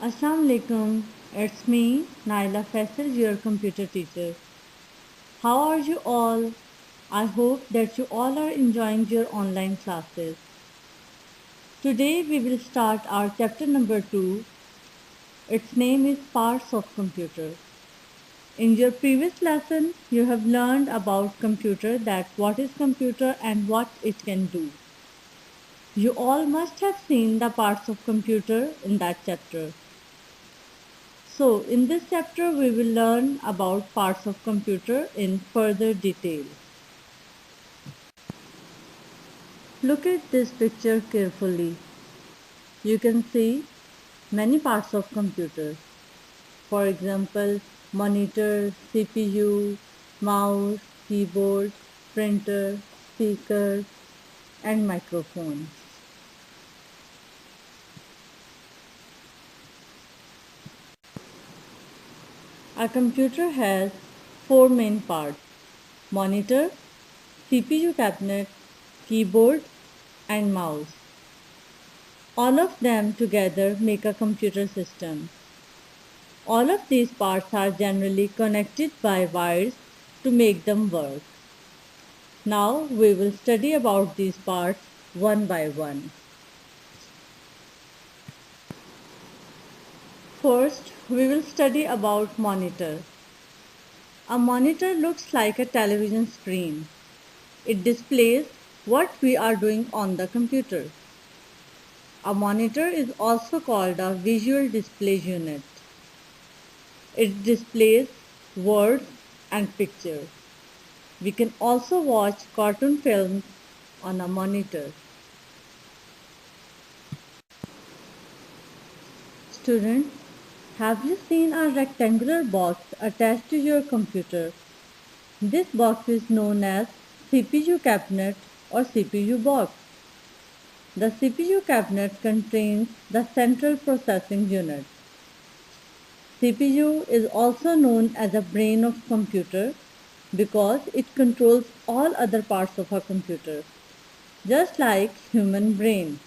Assalamu alaikum. It's me, Naila Faisal, your computer teacher. How are you all? I hope that you all are enjoying your online classes. Today we will start our chapter number 2. Its name is Parts of Computer. In your previous lesson, you have learned about computer, that what is computer and what it can do. You all must have seen the parts of computer in that chapter. So, in this chapter, we will learn about parts of computer in further detail. Look at this picture carefully. You can see many parts of computer. For example, monitor, CPU, mouse, keyboard, printer, speaker, and microphone. A computer has four main parts: monitor, CPU cabinet, keyboard, and mouse. All of them together make a computer system. All of these parts are generally connected by wires to make them work. Now we will study about these parts one by one. First, we will study about monitor. A monitor looks like a television screen. It displays what we are doing on the computer. A monitor is also called a visual display unit. It displays words and pictures. We can also watch cartoon films on a monitor. Students, have you seen a rectangular box attached to your computer? This box is known as CPU cabinet or CPU box. The CPU cabinet contains the central processing unit. CPU is also known as a brain of computer because it controls all other parts of a computer, just like human brain.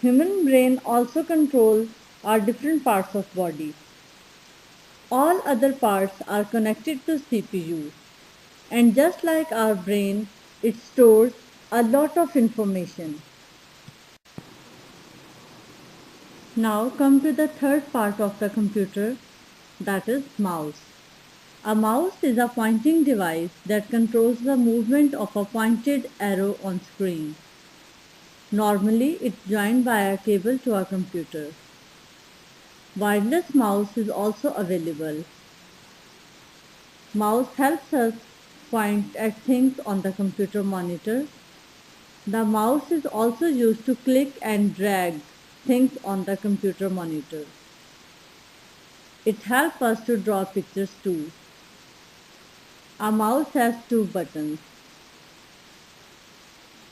Human brain also controls our different parts of body. All other parts are connected to CPU, and just like our brain, it stores a lot of information. Now come to the third part of the computer, that is mouse. A mouse is a pointing device that controls the movement of a pointed arrow on screen. Normally, it's joined by a cable to a computer. Wireless mouse is also available. Mouse helps us point at things on the computer monitor. The mouse is also used to click and drag things on the computer monitor. It helps us to draw pictures too. A mouse has two buttons.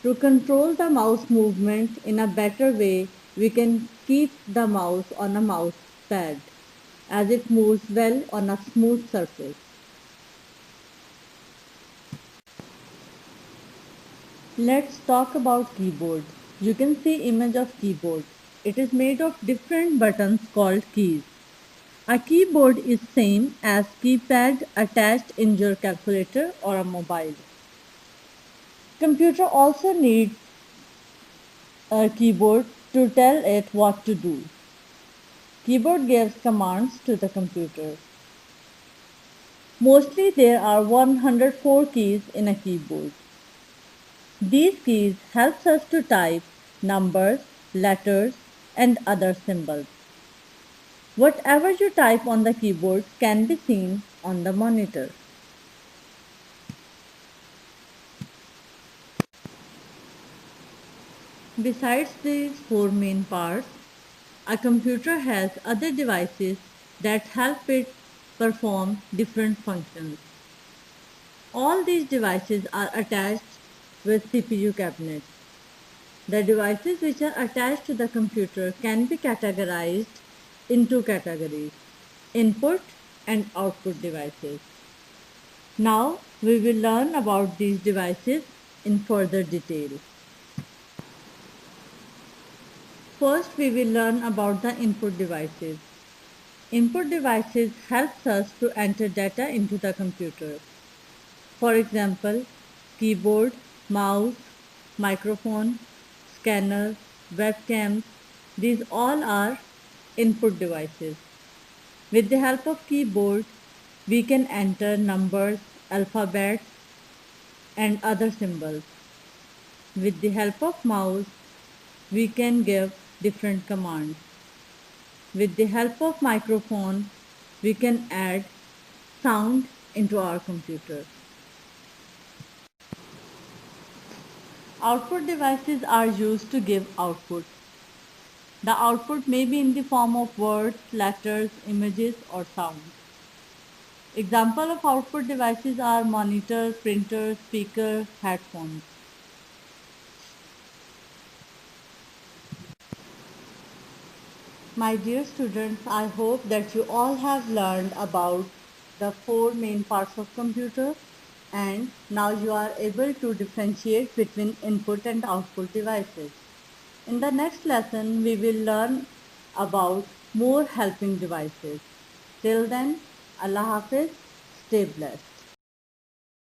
To control the mouse movement in a better way, we can keep the mouse on a mouse pad as it moves well on a smooth surface. Let's talk about keyboard. You can see image of keyboard. It is made of different buttons called keys. A keyboard is same as keypad attached in your calculator or a mobile. Computer also needs a keyboard to tell it what to do. Keyboard gives commands to the computer. Mostly there are 104 keys in a keyboard. These keys helps us to type numbers, letters, and other symbols. Whatever you type on the keyboard can be seen on the monitor. Besides these four main parts, a computer has other devices that help it perform different functions. All these devices are attached with CPU cabinets. The devices which are attached to the computer can be categorized in two categories: input and output devices. Now we will learn about these devices in further detail. first we will learn about the input devices. Input devices helps us to enter data into the computer. For example, keyboard, mouse, microphone, scanner, webcams, these all are input devices. With the help of keyboard, we can enter numbers, alphabets, and other symbols. With the help of mouse, we can give different commands. With the help of microphone, we can add sound into our computer. Output devices are used to give output. The output may be in the form of words, letters, images, or sounds. Example of output devices are monitor, printer, speaker, headphones. My dear students, I hope that you all have learned about the four main parts of computer, and now you are able to differentiate between input and output devices. In the next lesson, we will learn about more helping devices. Till then, Allah Hafiz, stay blessed.